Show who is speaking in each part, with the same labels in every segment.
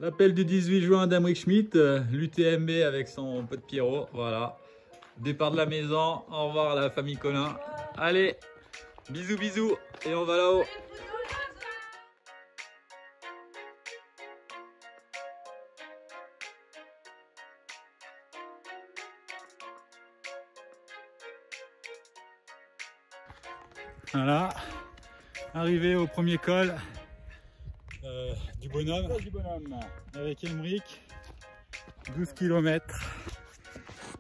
Speaker 1: L'appel du 18 juin d'Aymeric Schmitt, l'UTMB avec son pote Pierrot, voilà. Départ de la maison, au revoir à la famille Colin. Allez, bisous bisous, et on va là-haut. Voilà, arrivé au premier col du bonhomme, avec Aymeric, 12 km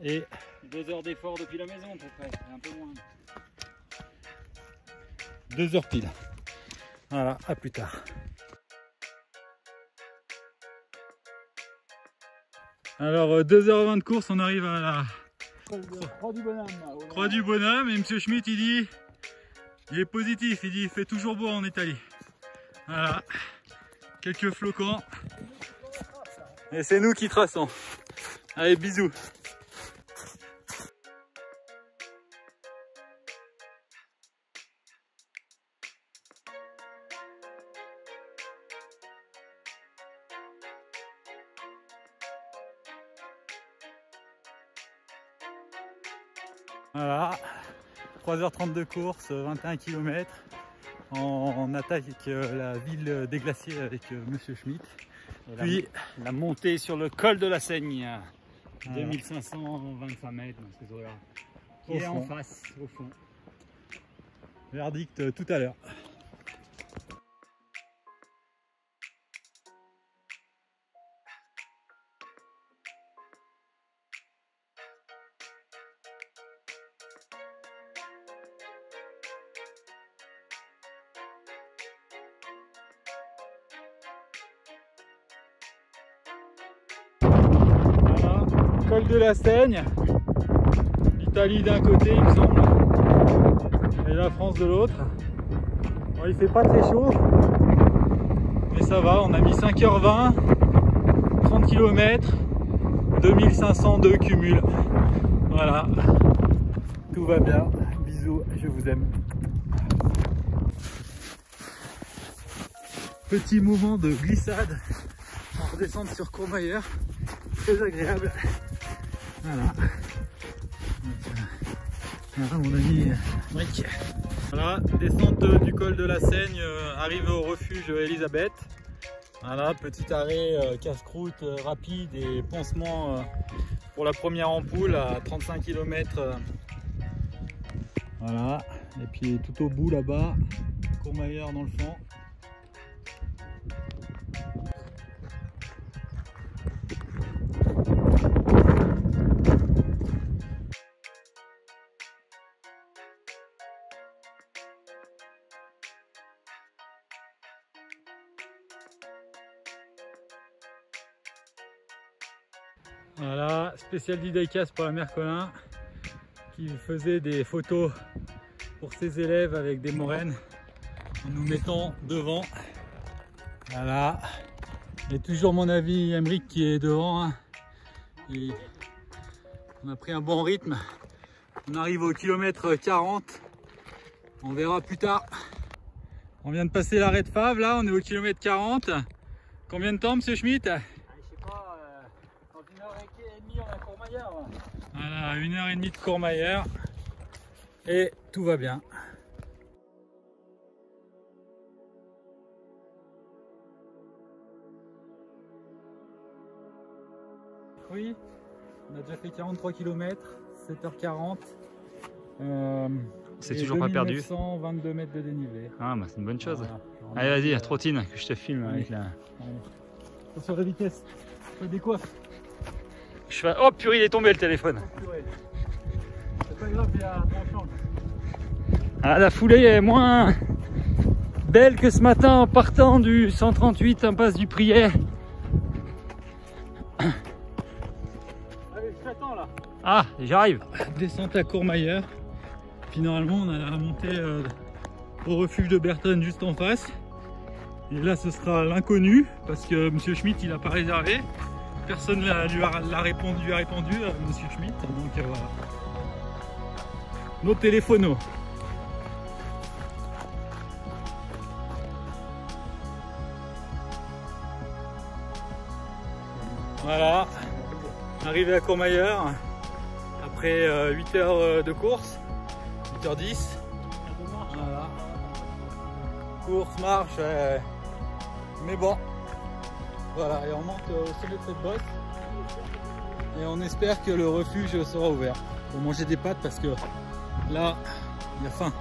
Speaker 1: et
Speaker 2: 2 heures d'effort depuis la maison à peu près, un peu moins.
Speaker 1: 2 heures pile. Voilà, à plus tard. Alors 2h20 de course, on arrive à la Croix du Bonhomme et M. Schmitt il dit, il est positif, il dit il fait toujours beau en Italie. Voilà, quelques flocons et c'est nous qui traçons. Allez, bisous. Voilà, 3h30 de course, 21 km. On attaque avec la ville des glaciers avec Monsieur Schmitt.
Speaker 2: Et
Speaker 1: puis
Speaker 2: la montée sur le col de la Seigne, 2525 mètres dans ces eaux-là, qui est en face, au fond.
Speaker 1: Verdict tout à l'heure. Col de la Seigne, l'Italie d'un côté il me semble, et la France de l'autre. Bon, il fait pas très chaud, mais ça va, on a mis 5h20, 30 km, 2502 cumul. Voilà, tout va bien, bisous, je vous aime. Petit moment de glissade en redescente sur Courmayeur, très agréable. Voilà. Voilà mon ami Aymeric. Voilà, descente du col de la Seigne, arrivé au refuge Elisabeth. Voilà, petit arrêt casse-croûte rapide et pansement pour la première ampoule à 35 km. Voilà, et puis tout au bout là-bas, Courmayeur dans le fond. Voilà, spécial dédicace pour la mère Colin qui faisait des photos pour ses élèves avec des moraines en nous mettant devant. Voilà, et toujours mon ami Aymeric qui est devant. Hein. Et on a pris un bon rythme. On arrive au kilomètre 40. On verra plus tard. On vient de passer l'arrêt de Faves, là on est au kilomètre 40. Combien de temps, Monsieur Schmitt? Voilà, 1h30 de Courmayeur et tout va bien. Oui, on a déjà fait 43 km, 7h40.
Speaker 2: C'est toujours pas perdu.
Speaker 1: 122 mètres de dénivelé.
Speaker 2: Ah bah c'est une bonne chose.
Speaker 1: Voilà.
Speaker 2: Allez vas-y, trottine, que je te filme avec la...
Speaker 1: Attention à la vitesse, je décoiffe.
Speaker 2: Oh purée, il est tombé le téléphone.
Speaker 1: C'est pas grave, il y a bon change.
Speaker 2: Ah, la foulée est moins belle que ce matin en partant du 138 impasse du Priet.
Speaker 1: Allez, je t'attends là.
Speaker 2: Ah, j'arrive.
Speaker 1: Descente à Courmayeur. Puis normalement on a la montée au refuge de Bertonne juste en face. Et là ce sera l'inconnu parce que Monsieur Schmitt il n'a pas réservé. Personne lui a répondu à Monsieur Schmitt. Donc voilà. Nos téléphonos. Voilà, arrivé à Courmayeur après 8 heures de course, 8h10. Voilà. Course, marche, mais bon, voilà, et on monte au sommet de cette bosse et on espère que le refuge sera ouvert pour manger des pâtes parce que là, il y a faim.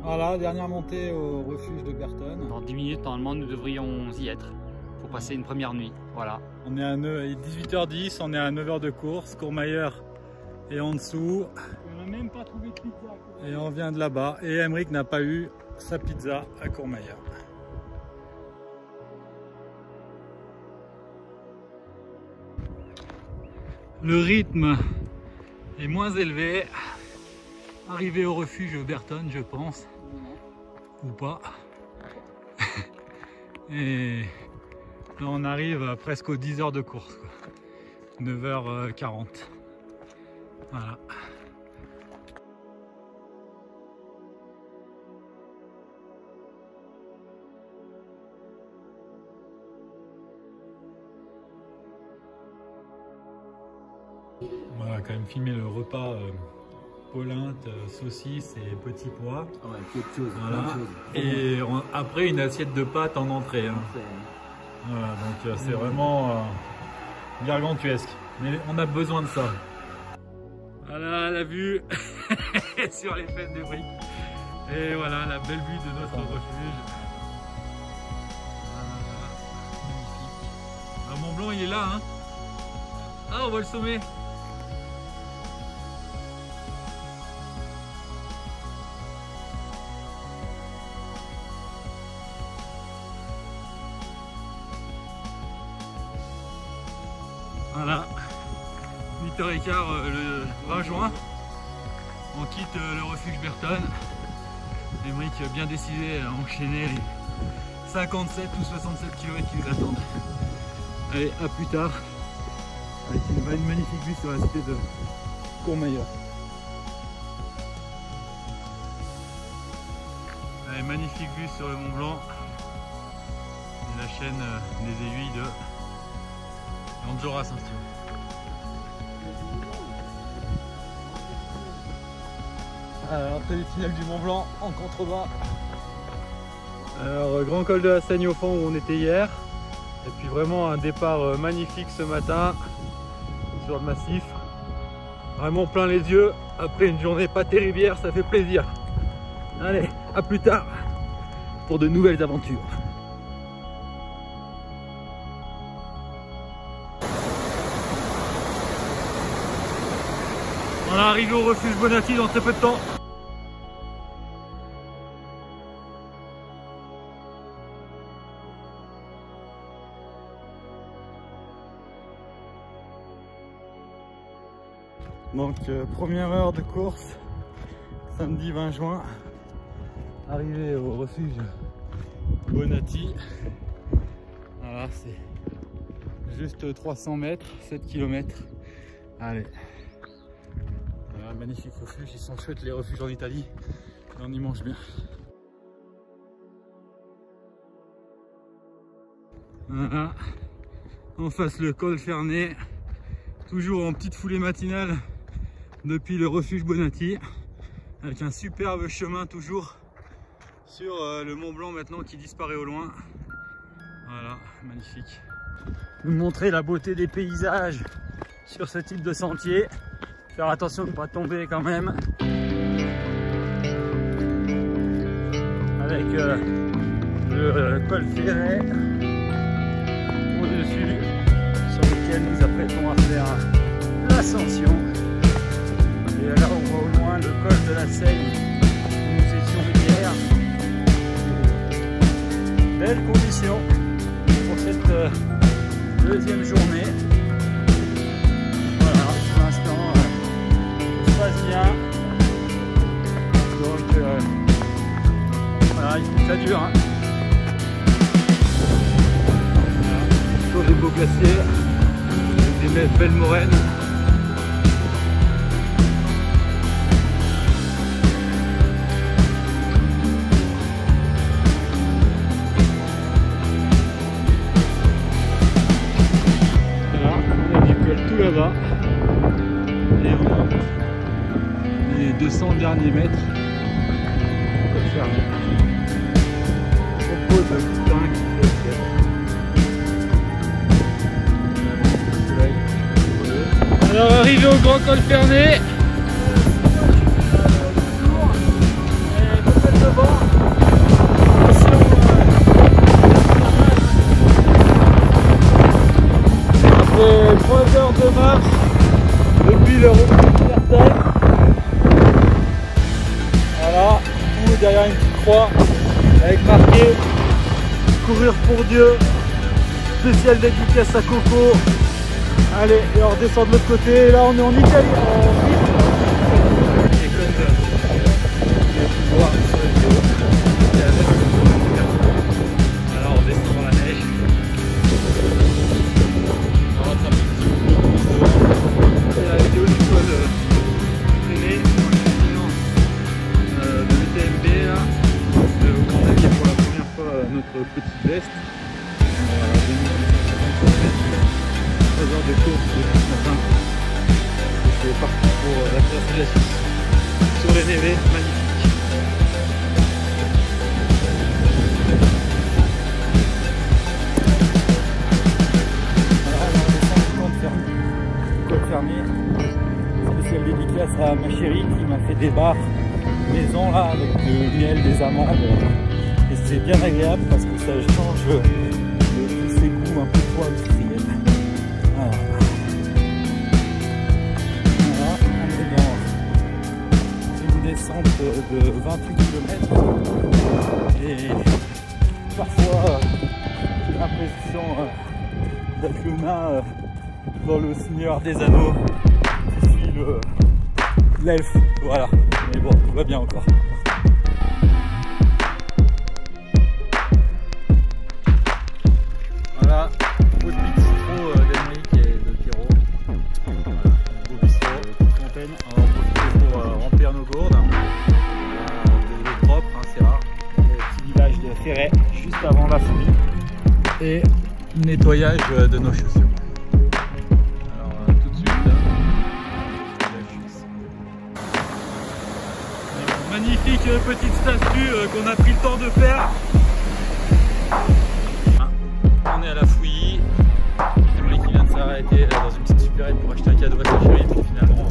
Speaker 1: Voilà, dernière montée au refuge de Berton.
Speaker 2: Dans 10 minutes, normalement, nous devrions y être pour passer une première nuit. Voilà.
Speaker 1: On est à 18h10, on est à 9h de course. Courmayeur est en dessous.
Speaker 2: On n'a même pas trouvé de pizza.
Speaker 1: Et on vient de là-bas. Et Aymeric n'a pas eu sa pizza à Courmayeur. Le rythme est moins élevé. Arrivé au refuge Berton, je pense. Ou pas. Et là on arrive presque aux 10 heures de course, quoi. 9h40. Voilà. On va quand même filmer le repas polenta, saucisse et petits pois.
Speaker 3: Ouais, quelque chose.
Speaker 1: Voilà. Et après une assiette de pâtes en entrée. Hein. Voilà, donc c'est vraiment gargantuesque. Mais on a besoin de ça. Voilà la vue sur les fesses de briques. Et voilà la belle vue de notre refuge. Voilà. Magnifique. Mont Blanc il est là. Hein. Ah, on voit le sommet. Voilà, 8h15 le 20 juin, on quitte le refuge Berton. Aymeric a bien décidé à enchaîner les 57 ou 67 km qui nous attendent. Allez, à plus tard, avec une magnifique vue sur la cité de Courmayeur. Allez, magnifique vue sur le Mont Blanc et la chaîne des aiguilles de Andorra Saint-Steve. L'entrée du tunnel du Mont Blanc en contrebas. Alors, grand col de la Seigne au fond où on était hier. Et puis vraiment un départ magnifique ce matin sur le massif. Vraiment plein les yeux. Après une journée pas terrible hier, ça fait plaisir. Allez, à plus tard pour de nouvelles aventures. On est arrivé au refuge Bonatti dans très peu de temps. Donc première heure de course, samedi 20 juin, arrivé au refuge Bonatti. Voilà, c'est juste 300 mètres, 7 km. Allez. Un magnifique refuge, ils sont chouettes les refuges en Italie, et on y mange bien. Voilà, en face le col Fernet, toujours en petite foulée matinale depuis le refuge Bonatti, avec un superbe chemin toujours sur le Mont Blanc maintenant qui disparaît au loin. Voilà, magnifique. Vous montrer la beauté des paysages sur ce type de sentier. Faire attention de ne pas tomber quand même. Avec le col Ferret au-dessus, sur lequel nous apprêtons à faire l'ascension. Et là on voit au loin le col de la Seigne où nous étions hier. Belles conditions pour cette deuxième journée. Voilà, pour l'instant tout se passe bien. Ah, il faut que ça dure. Hein. Voilà. Sur des beaux glaciers, avec des belles moraines. Voilà, on a du col tout là-bas. Et on monte les 200 derniers mètres. Col fermé. Au pot de putain qui fait le ciel. Alors arrivé au grand col fermé. Après 3 heures de marche depuis le repos certaine. Voilà, tout derrière une petite croix avec marqué courir pour Dieu, spécial dédicace à Coco. Allez, et on redescend de l'autre côté, et là on est en Italie. Alors on descend dans la neige. On rentre un petit peu. Et la vidéo du col traîné, de l'UTMB là. On a mis pour la première fois notre petite veste. 3 heures de course depuis ce matin. C'est parti pour la traversée de la Suisse sur les névés, magnifique. Alors on descend du col fermé. Spécial dédicace à ma chérie qui m'a fait des bars maison là avec du miel, des amandes. Et c'est bien agréable parce que ça change de tous ces goûts un peu trop industriels. Voilà, on est dans une descente de 28 km et parfois j'ai l'impression d'être le nain dans le Seigneur des Anneaux qui suit l'elfe, voilà, mais bon, tout va bien encore. Voilà, beau de bistrot d'Emeric et de Pierrot. Voilà, beau bistrot, toute fontaine. On va en profiter pour remplir nos gourdes. De l'eau propre, hein, c'est rare. Le petit village de Ferret, juste avant la folie. Et nettoyage de nos chaussures. Alors tout de suite, magnifique petite statue qu'on a pris le temps de faire. On est à la Fouilly, Emeric qui vient de s'arrêter dans une petite supérette pour acheter un cadeau à sa chérie, puis finalement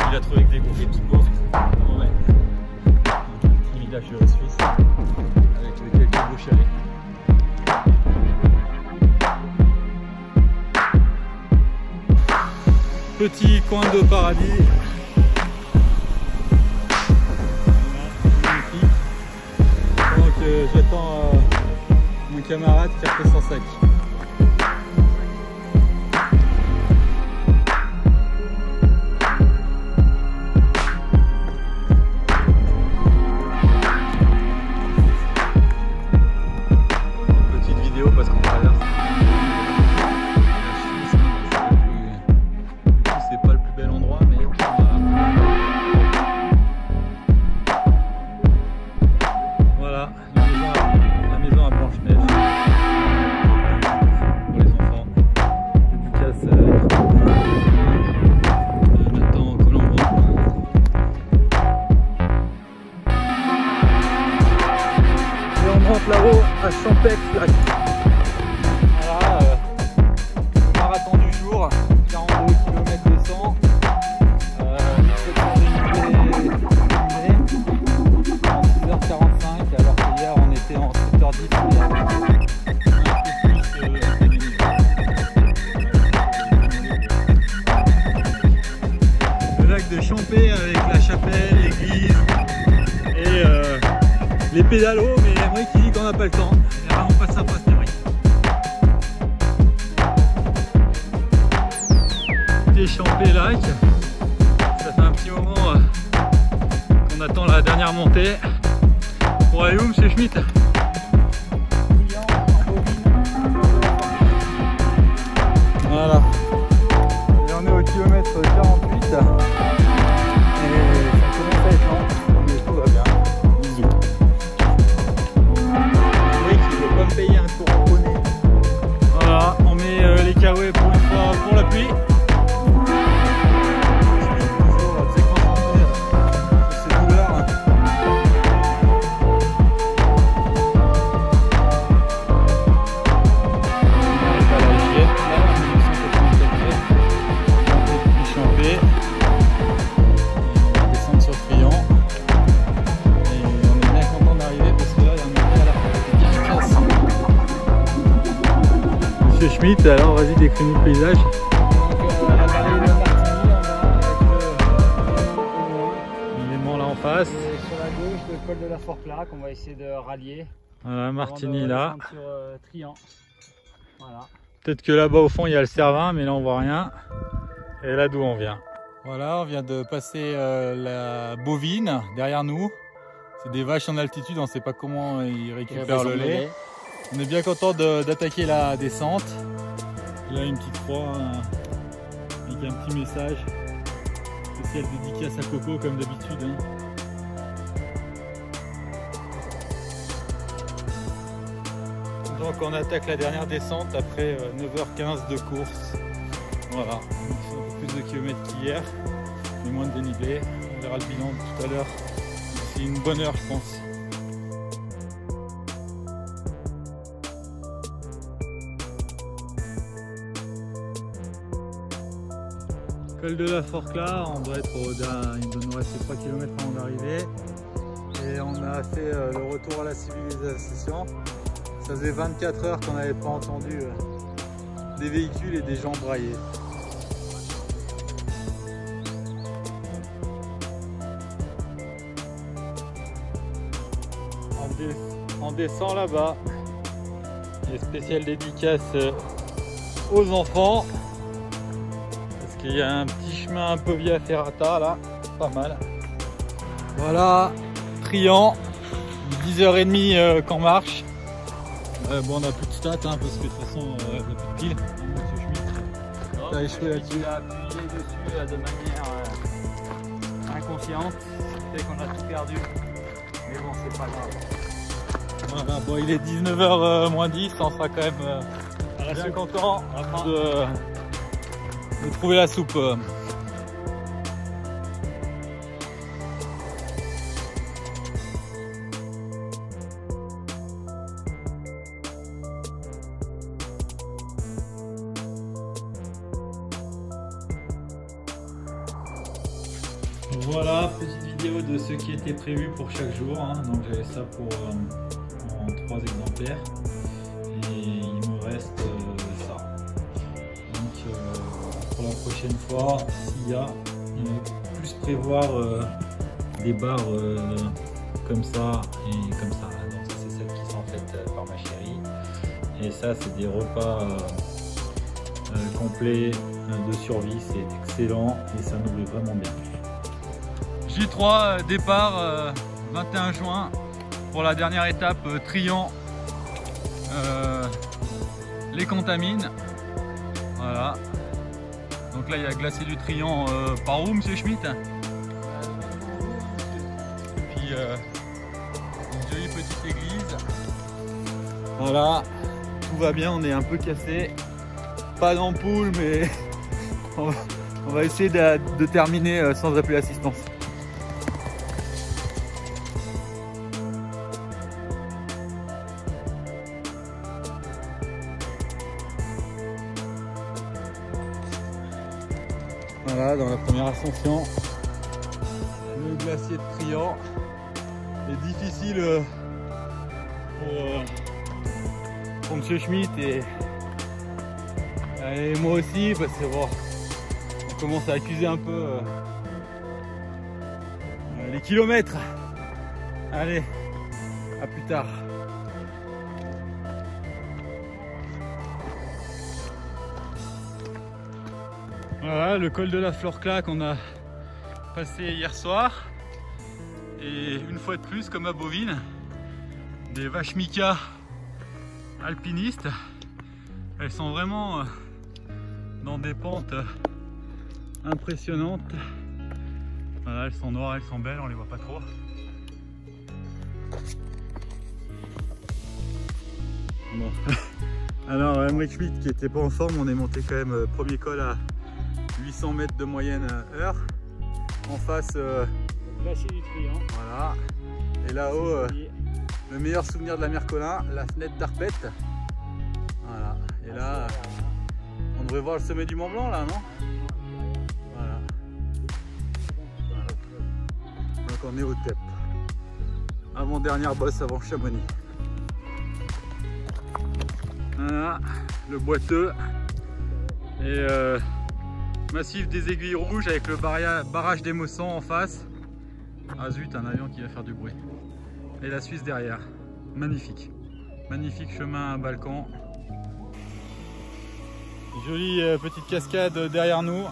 Speaker 1: il a trouvé que des gros petits pauvres. Ouais. Un petit village suisse avec quelques beaux chalets. Petit coin de paradis. Magnifique. Donc j'attends mon camarade qui a fait son sac. Une petite vidéo parce qu'on traverse. C'est pas le plus bel endroit, mais voilà, la maison à Blanche-Neige pour les enfants. Dédicace Nathan Colombo. Et on monte là-haut à Champex-Lac. Voilà, le marathon du jour, 42 km de 100. 6h45 alors qu'hier on était en 7h10 le lac de Champé avec la chapelle, l'église et les pédalos, mais Emeric qui dit qu'on n'a pas le temps. Il est vraiment pas sympa cet Emeric. Et Champé lac, ça fait un petit moment qu'on attend la dernière montée pour royaume chez Schmitt. Voilà. Et on est au kilomètre 48. Et ça commence à être lent, mais tout va bien. Bisous. Oui, qui ne veut pas me payer un tour en poney. Voilà, on met les kawaii pour une fois pour la pluie. Schmitt, alors vas-y décris-nous le paysage.
Speaker 2: Donc la vallée de Martigny en bas avec
Speaker 1: L'élément là en face.
Speaker 2: et sur la gauche le col de la Forclaz qu'on va essayer de rallier.
Speaker 1: Voilà, Martigny là.
Speaker 2: Sur Trian. Voilà.
Speaker 1: Peut-être que là-bas au fond il y a le Cervin, mais là on voit rien. Et là d'où on vient. Voilà, on vient de passer la bovine derrière nous. C'est des vaches en altitude, on ne sait pas comment ils récupèrent le lait. On est bien content d'attaquer la descente. Là une petite croix avec un petit message spécial dédicace à Coco comme d'habitude. Hein. Donc on attaque la dernière descente après 9h15 de course. Voilà, c'est un peu plus de kilomètres qu'hier, mais moins de dénivelé. On verra le bilan tout à l'heure. C'est une bonne heure je pense. Col de la Forclaz, on doit être il doit nous rester 3 km avant d'arriver. Et on a fait le retour à la civilisation. Ça faisait 24 heures qu'on n'avait pas entendu des véhicules et des gens brailler. On descend là-bas. Et spéciale dédicace aux enfants. Il y a un petit chemin un peu via Ferrata là, pas mal. Voilà, Trian, 10h30 qu'en marche. Bon, on n'a plus de stats hein, parce que de toute façon on n'a plus de piles. T'as échoué là-dessus.
Speaker 2: Il a appuyé dessus de manière inconsciente, ce qui fait qu'on a tout perdu. Mais bon, c'est pas grave.
Speaker 1: Voilà, bon, il est 19h moins 10, on sera quand même bien content de trouver la soupe. Voilà, petite vidéo de ce qui était prévu pour chaque jour. Hein. Donc j'avais ça pour en 3 exemplaires. Et il me reste ça. Donc pour la prochaine fois, s'il y a, plus prévoir des barres comme ça et comme ça. Donc ça c'est celles qui sont faites par ma chérie. Et ça c'est des repas complets de survie. C'est excellent et ça nourrit vraiment bien. J3 départ 21 juin pour la dernière étape Trian les Contamines. Voilà. Donc là il y a glacé du Trian par où monsieur Schmitt? Et puis une jolie petite église. Voilà, tout va bien, on est un peu cassé. Pas d'ampoule mais on va essayer de terminer sans appeler l'assistance. Voilà, dans la première ascension, le glacier de Trian est difficile pour monsieur Schmitt et moi aussi parce que bon, on commence à accuser un peu les kilomètres. Allez, à plus tard. Voilà le col de la Forclaz qu'on a passé hier soir. Et une fois de plus, comme à Bovine, des vaches Mika alpinistes. Elles sont vraiment dans des pentes impressionnantes. Voilà, elles sont noires, elles sont belles, on les voit pas trop. Bon. Alors Emmerich Schmidt qui était pas en forme, on est monté quand même premier col à 800 mètres de moyenne heure. En face,
Speaker 2: Lâcher du triangle.
Speaker 1: voilà. Et là-haut, le meilleur souvenir de la Mercolin, la fenêtre d'Arpette. Voilà. Et là, on devrait voir le sommet du Mont Blanc là, non? Voilà. Voilà. Donc on est au TEP. Avant-dernière bosse avant Chamonix. Voilà, le boiteux. Et massif des Aiguilles Rouges avec le barrage des Mossons en face. Ah zut, un avion qui va faire du bruit. Et la Suisse derrière. Magnifique. Magnifique chemin à Balkan. Jolie petite cascade derrière nous.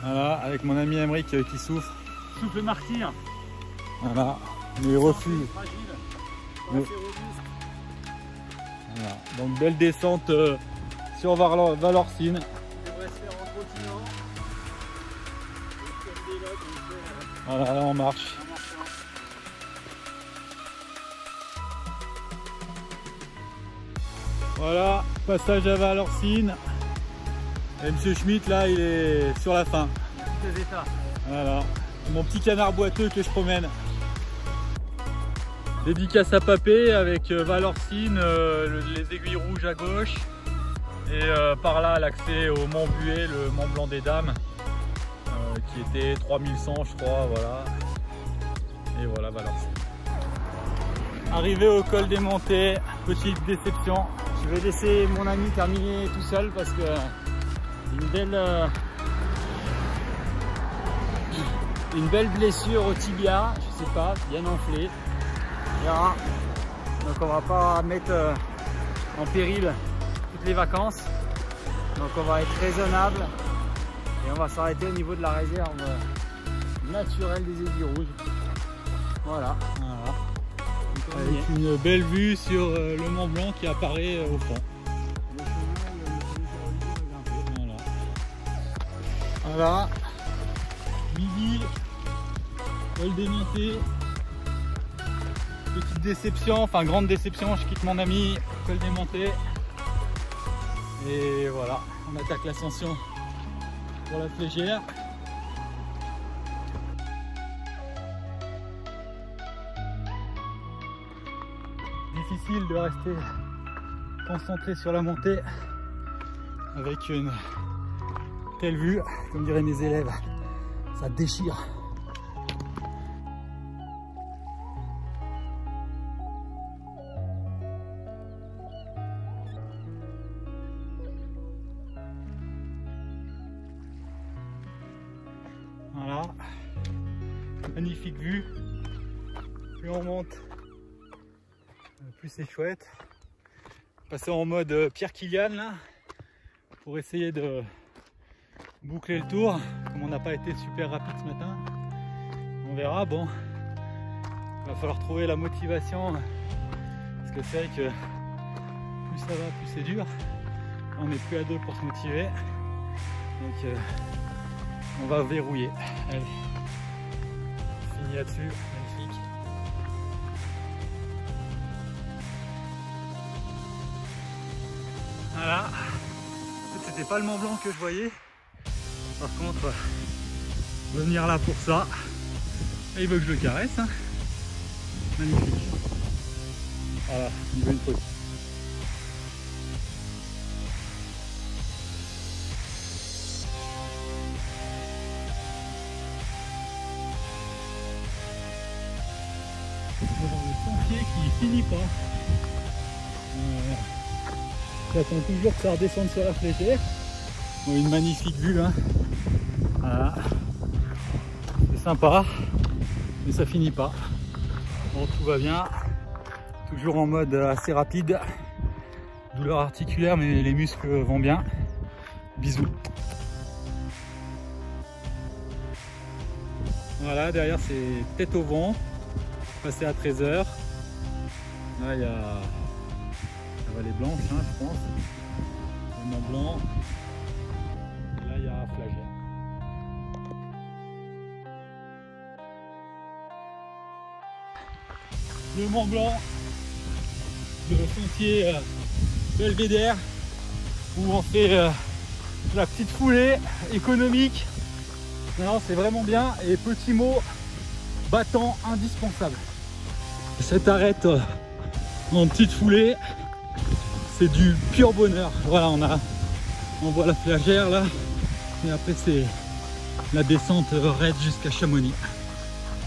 Speaker 1: Voilà, avec mon ami Emmerich qui souffre.
Speaker 2: Souffle martyr.
Speaker 1: Voilà, mais il refuse.
Speaker 2: Fragile.
Speaker 1: Mais... Voilà. Donc belle descente sur Valorcine.
Speaker 2: On devrait se faire en continent.
Speaker 1: Voilà, là on marche. Voilà, passage à Valorcine. Et monsieur Schmitt là il est sur la fin.
Speaker 2: Tous les états.
Speaker 1: Voilà, mon petit canard boiteux que je promène. Dédicace à Papé avec Valorcine, les Aiguilles Rouges à gauche et par là l'accès au Mont Buet, le Mont Blanc des Dames qui était 3100 je crois, voilà. Et voilà Valorcine. Arrivé au col des Montées, petite déception.
Speaker 2: Je vais laisser mon ami terminer tout seul parce que une belle blessure au tibia, je sais pas, bien enflée. Donc on va pas mettre en péril toutes les vacances. Donc on va être raisonnable et on va s'arrêter au niveau de la réserve naturelle des Aiguilles Rouges. Voilà.
Speaker 1: Avec une belle vue sur le Mont Blanc qui apparaît au fond. Voilà. Voilà. Midi, col des Montées. Petite déception, enfin grande déception, je quitte mon ami, col des Montées. Et voilà, on attaque l'ascension pour la Flégère. Difficile de rester concentré sur la montée avec une telle vue, comme diraient mes élèves, ça déchire. Voilà, magnifique vue. Plus on monte, plus c'est chouette. Passer en mode Pierre Kilian là, pour essayer de boucler le tour. Comme on n'a pas été super rapide ce matin, on verra. Bon, il va falloir trouver la motivation parce que c'est vrai que plus ça va, plus c'est dur. On n'est plus à deux pour se motiver, donc on va verrouiller. Allez, fini là-dessus, magnifique. Voilà, c'était pas le Mont Blanc que je voyais. Par contre, venir là pour ça, et il veut que je le caresse. Hein. Magnifique. Voilà, il veut une pause. Le sentier qui finit pas. J'attends toujours que ça redescende sur la Flégère. Bon, une magnifique vue, hein. Voilà. C'est sympa, mais ça finit pas. Bon, tout va bien. Toujours en mode assez rapide. Douleur articulaire, mais les muscles vont bien. Bisous. Voilà, derrière c'est tête au vent. Passé à 13 h. Là, il y a la vallée blanche, hein, je pense. Le Mont Blanc. Et là, il y a Flagey. Le Mont Blanc, le sentier Belvédère, où on fait la petite foulée économique. Non, c'est vraiment bien. Et petit mot, battant indispensable. Cette arête en petite foulée, c'est du pur bonheur. Voilà, on voit la Flagère là, et après c'est la descente raide jusqu'à Chamonix.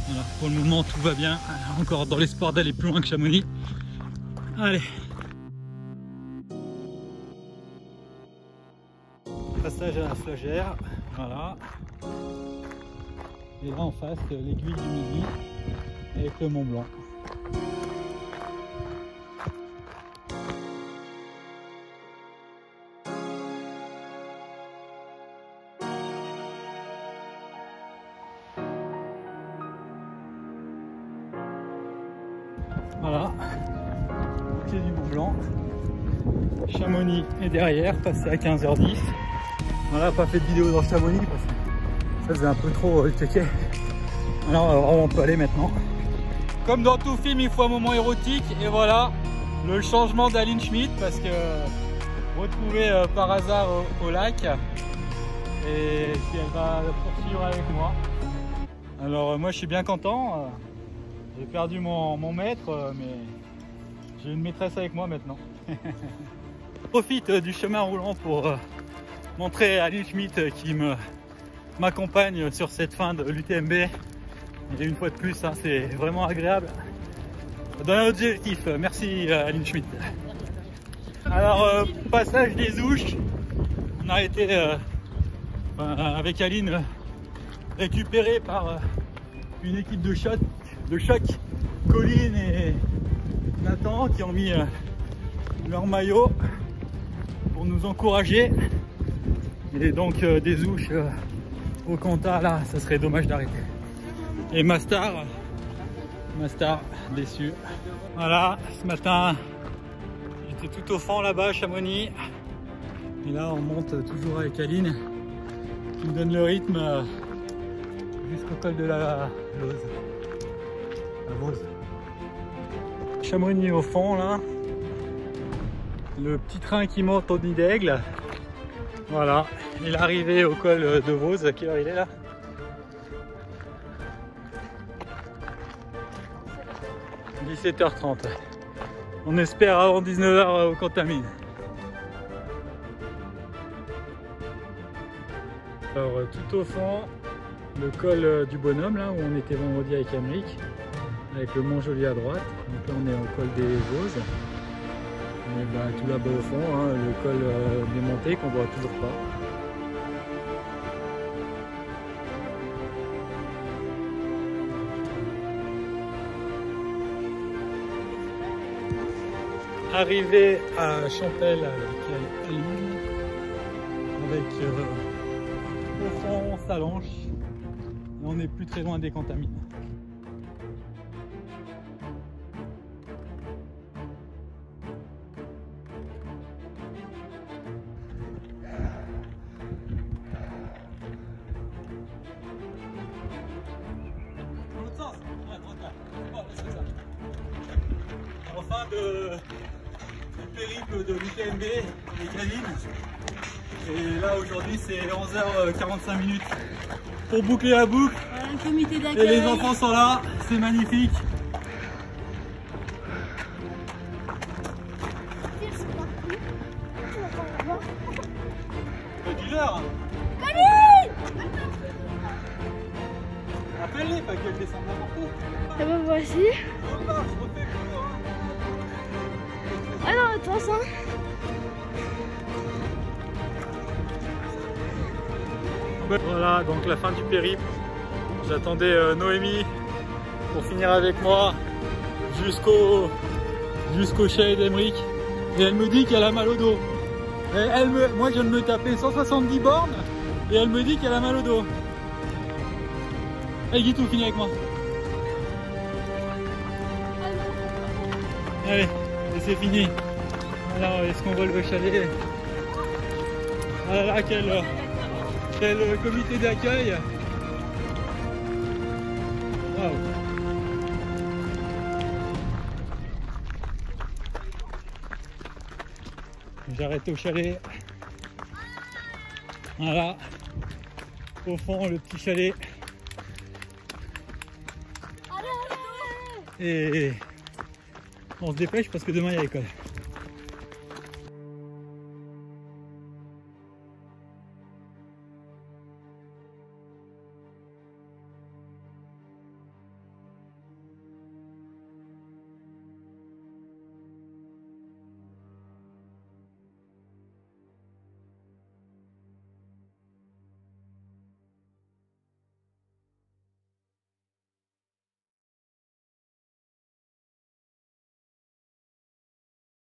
Speaker 1: Voilà, pour le moment tout va bien, encore dans l'espoir d'aller plus loin que Chamonix. Allez. Passage à la Flagère, voilà. Et là en face, l'aiguille du Midi avec le Mont Blanc. Voilà, pied du Mont Blanc. Chamonix est derrière, passé à 15h10. Voilà, pas fait de vidéo dans Chamonix parce que ça faisait un peu trop checké. Alors on peut aller maintenant. Comme dans tout film, il faut un moment érotique. Et voilà, le changement d'Aline Schmitt parce que retrouvée par hasard au lac. Et puis elle va poursuivre avec moi. Alors moi je suis bien content. J'ai perdu mon maître, mais j'ai une maîtresse avec moi maintenant. Je profite du chemin roulant pour montrer à Aline Schmitt qui m'accompagne sur cette fin de l'UTMB. Et une fois de plus, hein, c'est vraiment agréable. Dans un objectif, merci Aline Schmitt. Alors, passage des Ouches, on a été avec Aline récupéré par une équipe de choc, Colline et Nathan, qui ont mis leur maillot pour nous encourager. Et donc des Ouches au Cantat, là, ça serait dommage d'arrêter. Et Mastar déçu. Voilà, ce matin, j'étais tout au fond là-bas à Chamonix. Et là, on monte toujours avec Aline, qui me donne le rythme jusqu'au col de la Lose. La Vose. Chamonix au fond, là. Le petit train qui monte au Nid d'Aigle. Voilà, et l'arrivée au col de Vose. À quelle heure il est là? – 17h30. On espère avant 19h au Contamine. Alors tout au fond, le col du Bonhomme, là où on était vendredi avec Amérique, avec le Mont Joli à droite. Donc là on est au col des Vosges. Et ben, tout là-bas au fond, hein, le col des montées qu'on voit toujours pas. Arrivé à Champel avec Aline, avec au fond Salanches, et on n'est plus très loin des Contamines. Enfin du périple de l'UTMB avec Aline. Et là aujourd'hui c'est 11h45 pour boucler la boucle.
Speaker 3: Un comité d'accueil.
Speaker 1: Et les enfants sont là, c'est magnifique. Dis-leur. Appelle-les, pas qu'elles descendent n'importe où.
Speaker 3: Et ben voici. Ah non, attention.
Speaker 1: Voilà, donc la fin du périple. J'attendais Noémie pour finir avec moi jusqu'au chalet d'Emeric. Et elle me dit qu'elle a mal au dos. Et moi je viens de me taper 170 bornes et elle me dit qu'elle a mal au dos. Allez Guitou, finis avec moi. Allez, et c'est fini. Alors, est-ce qu'on vole le chalet? Ah là là, quel comité d'accueil. Waouh. J'arrête au chalet. Voilà. Au fond, le petit chalet. Et on se dépêche parce que demain il y a l'école.